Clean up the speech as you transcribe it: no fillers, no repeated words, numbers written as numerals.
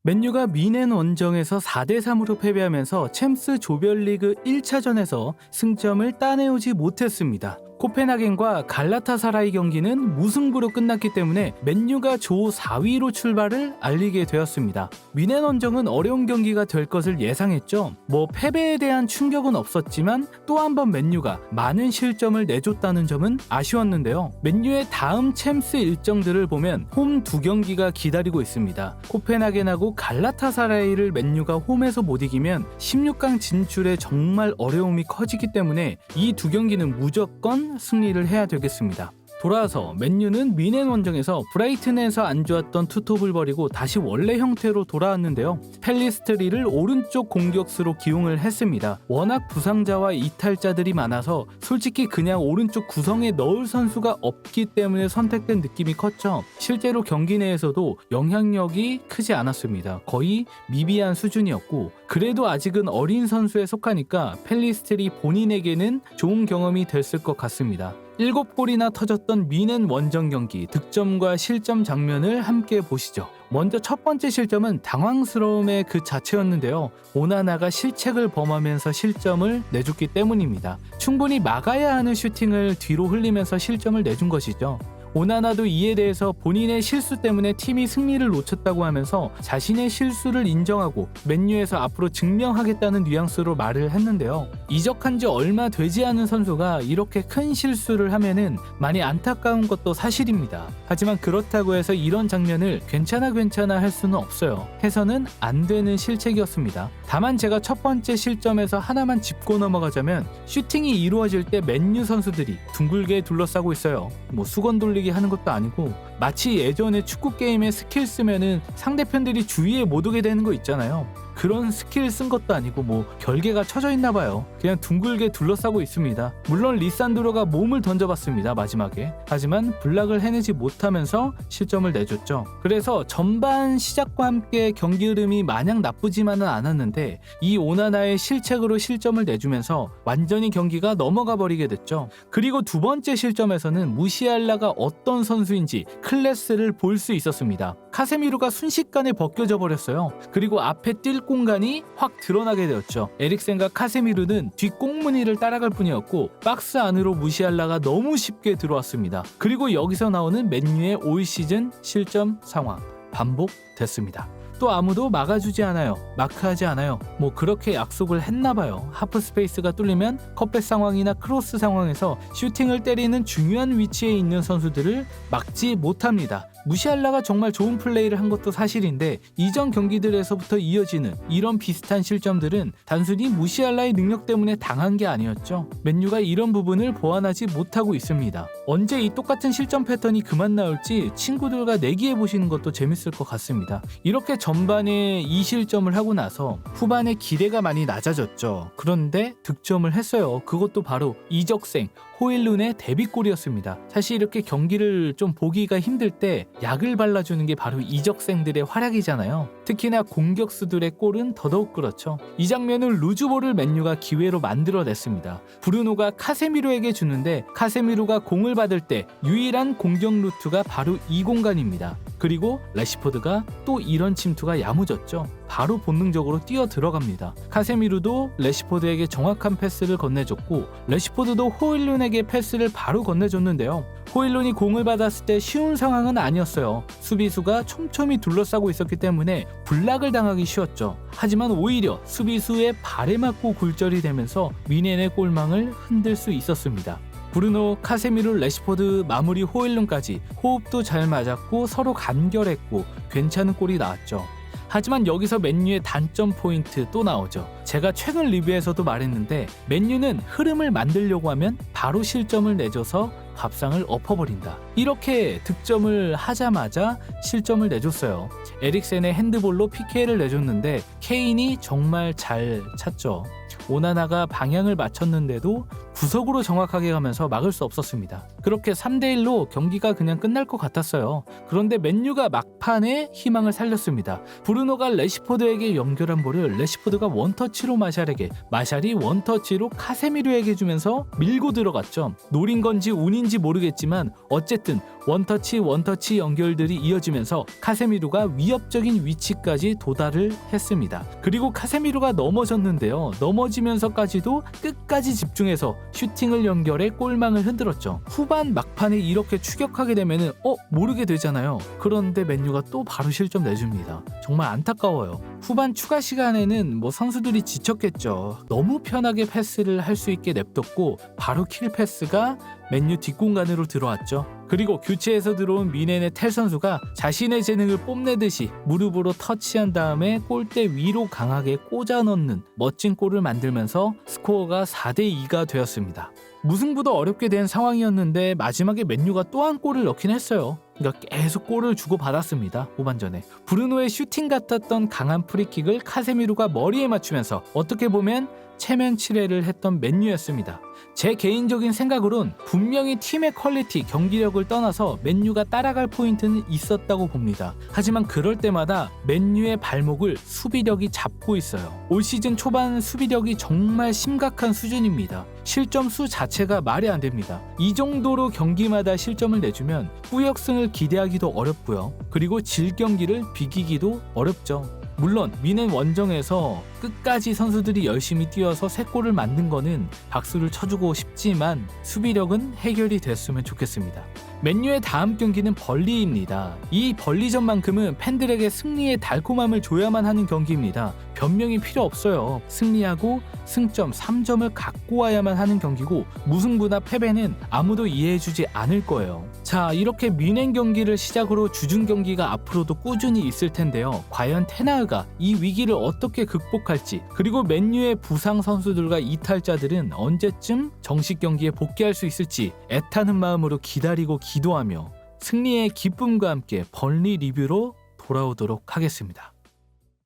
맨유가 미넨 원정에서 4대3으로 패배하면서 챔스 조별리그 1차전에서 승점을 따내오지 못했습니다. 코펜하겐과 갈라타사라이 경기는 무승부로 끝났기 때문에 맨유가 조 4위로 출발을 알리게 되었습니다. 미넨 원정은 어려운 경기가 될 것을 예상했죠. 패배에 대한 충격은 없었지만 또 한 번 맨유가 많은 실점을 내줬다는 점은 아쉬웠는데요. 맨유의 다음 챔스 일정들을 보면 홈 2경기가 기다리고 있습니다. 코펜하겐하고 갈라타사라이를 맨유가 홈에서 못 이기면 16강 진출에 정말 어려움이 커지기 때문에 이 2경기는 무조건 승리를 해야 되겠습니다. 돌아와서 맨유는 미넨 원정에서 브라이튼에서 안 좋았던 투톱을 버리고 다시 원래 형태로 돌아왔는데요. 펠리스트리를 오른쪽 공격수로 기용을 했습니다. 워낙 부상자와 이탈자들이 많아서 솔직히 그냥 오른쪽 구성에 넣을 선수가 없기 때문에 선택된 느낌이 컸죠. 실제로 경기 내에서도 영향력이 크지 않았습니다. 거의 미비한 수준이었고 그래도 아직은 어린 선수에 속하니까 펠리스트리 본인에게는 좋은 경험이 됐을 것 같습니다. 7골이나 터졌던 미넨 원정 경기 득점과 실점 장면을 함께 보시죠. 먼저 첫 번째 실점은 당황스러움의 그 자체였는데요. 오나나가 실책을 범하면서 실점을 내줬기 때문입니다. 충분히 막아야 하는 슈팅을 뒤로 흘리면서 실점을 내준 것이죠. 오나나도 이에 대해서 본인의 실수 때문에 팀이 승리를 놓쳤다고 하면서 자신의 실수를 인정하고 맨유에서 앞으로 증명하겠다는 뉘앙스로 말을 했는데요. 이적한 지 얼마 되지 않은 선수가 이렇게 큰 실수를 하면은 많이 안타까운 것도 사실입니다. 하지만 그렇다고 해서 이런 장면을 괜찮아 할 수는 없어요. 해서는 안 되는 실책이었습니다. 다만 제가 첫 번째 실점에서 하나만 짚고 넘어가자면 슈팅이 이루어질 때 맨유 선수들이 둥글게 둘러싸고 있어요. 수건 돌리기 하는 것도 아니고 마치 예전에 축구 게임에 스킬 쓰면은 상대편들이 주위에 못 오게 되는 거 있잖아요. 그런 스킬 쓴 것도 아니고 결계가 쳐져 있나 봐요. 그냥 둥글게 둘러싸고 있습니다. 물론 리산드로가 몸을 던져봤습니다, 마지막에. 하지만 블락을 해내지 못하면서 실점을 내줬죠. 그래서 전반 시작과 함께 경기 흐름이 마냥 나쁘지만은 않았는데 이 오나나의 실책으로 실점을 내주면서 완전히 경기가 넘어가 버리게 됐죠. 그리고 두 번째 실점에서는 무시알라가 어떤 선수인지 클래스를 볼 수 있었습니다. 카세미루가 순식간에 벗겨져 버렸어요. 그리고 앞에 뛸 공간이 확 드러나게 되었죠. 에릭센과 카세미루는 뒷공무니를 따라갈 뿐이었고 박스 안으로 무시알라가 너무 쉽게 들어왔습니다. 그리고 여기서 나오는 맨유의 올 시즌 실점 상황 반복됐습니다. 또 아무도 막아주지 않아요. 마크하지 않아요. 그렇게 약속을 했나봐요. 하프 스페이스가 뚫리면 컵백 상황이나 크로스 상황에서 슈팅을 때리는 중요한 위치에 있는 선수들을 막지 못합니다. 무시알라가 정말 좋은 플레이를 한 것도 사실인데 이전 경기들에서부터 이어지는 이런 비슷한 실점들은 단순히 무시알라의 능력 때문에 당한 게 아니었죠. 맨유가 이런 부분을 보완하지 못하고 있습니다. 언제 이 똑같은 실점 패턴이 그만 나올지 친구들과 내기해 보시는 것도 재밌을 것 같습니다. 이렇게 전반에 2실점을 하고 나서 후반에 기대가 많이 낮아졌죠. 그런데 득점을 했어요. 그것도 바로 이적생 호일룬의 데뷔골이었습니다. 사실 이렇게 경기를 좀 보기가 힘들 때 약을 발라주는 게 바로 이적생들의 활약이잖아요. 특히나 공격수들의 골은 더더욱 그렇죠. 이 장면은 루즈볼을 맨유가 기회로 만들어냈습니다. 브루노가 카세미루에게 주는데 카세미루가 공을 받을 때 유일한 공격 루트가 바로 이 공간입니다. 그리고 레시포드가 또 이런 침투가 야무졌죠. 바로 본능적으로 뛰어 들어갑니다. 카세미루도 레시포드에게 정확한 패스를 건네줬고 레시포드도 호일룬에게 패스를 바로 건네줬는데요. 호일룬이 공을 받았을 때 쉬운 상황은 아니었어요. 수비수가 촘촘히 둘러싸고 있었기 때문에 블락을 당하기 쉬웠죠. 하지만 오히려 수비수의 발에 맞고 굴절이 되면서 미넨의 골망을 흔들 수 있었습니다. 브루노, 카세미루, 레시포드, 마무리 호일룬까지 호흡도 잘 맞았고 서로 간결했고 괜찮은 골이 나왔죠. 하지만 여기서 맨유의 단점 포인트 또 나오죠. 제가 최근 리뷰에서도 말했는데 맨유는 흐름을 만들려고 하면 바로 실점을 내줘서 밥상을 엎어버린다. 이렇게 득점을 하자마자 실점을 내줬어요. 에릭센의 핸드볼로 PK를 내줬는데 케인이 정말 잘 찼죠. 오나나가 방향을 맞췄는데도 구석으로 정확하게 가면서 막을 수 없었습니다. 그렇게 3대1로 경기가 그냥 끝날 것 같았어요. 그런데 맨유가 막판에 희망을 살렸습니다. 브루노가 레시포드에게 연결한 볼을 레시포드가 원터치로 마샬에게, 마샬이 원터치로 카세미루에게 주면서 밀고 들어갔죠. 노린 건지 운인지 모르겠지만 어쨌든 원터치 연결들이 이어지면서 카세미루가 위협적인 위치까지 도달을 했습니다. 그리고 카세미루가 넘어졌는데요. 넘어지면서까지도 끝까지 집중해서 슈팅을 연결해 골망을 흔들었죠. 후반 막판에 이렇게 추격하게 되면은 모르게 되잖아요. 그런데 맨유가 또 바로 실점 내줍니다. 정말 안타까워요. 후반 추가 시간에는 선수들이 지쳤겠죠. 너무 편하게 패스를 할 수 있게 냅뒀고 바로 킬 패스가 맨유 뒷공간으로 들어왔죠. 그리고 교체해서 들어온 미넨의 텔 선수가 자신의 재능을 뽐내듯이 무릎으로 터치한 다음에 골대 위로 강하게 꽂아 넣는 멋진 골을 만들면서 스코어가 4대2가 되었습니다. 무승부도 어렵게 된 상황이었는데 마지막에 맨유가 또 한 골을 넣긴 했어요. 그러니까 계속 골을 주고받았습니다. 후반전에 브루노의 슈팅 같았던 강한 프리킥을 카세미루가 머리에 맞추면서 어떻게 보면 체면치레를 했던 맨유였습니다. 제 개인적인 생각으론 분명히 팀의 퀄리티, 경기력을 떠나서 맨유가 따라갈 포인트는 있었다고 봅니다. 하지만 그럴 때마다 맨유의 발목을 수비력이 잡고 있어요. 올 시즌 초반 수비력이 정말 심각한 수준입니다. 실점 수 자체가 말이 안 됩니다. 이 정도로 경기마다 실점을 내주면 후역승을 기대하기도 어렵고요. 그리고 질 경기를 비기기도 어렵죠. 물론 미넨 원정에서 끝까지 선수들이 열심히 뛰어서 3골을 만든 거는 박수를 쳐주고 싶지만 수비력은 해결이 됐으면 좋겠습니다. 맨유의 다음 경기는 벌리입니다. 이 벌리전만큼은 팬들에게 승리의 달콤함을 줘야만 하는 경기입니다. 변명이 필요 없어요. 승리하고 승점 3점을 갖고 와야만 하는 경기고 무승부나 패배는 아무도 이해해주지 않을 거예요. 자, 이렇게 미넨 경기를 시작으로 주중 경기가 앞으로도 꾸준히 있을 텐데요. 과연 테나흐가 이 위기를 어떻게 극복할지, 그리고 맨유의 부상 선수들과 이탈자들은 언제쯤 정식 경기에 복귀할 수 있을지 애타는 마음으로 기다리고 기도하며 승리의 기쁨과 함께 벌리 리뷰로 돌아오도록 하겠습니다.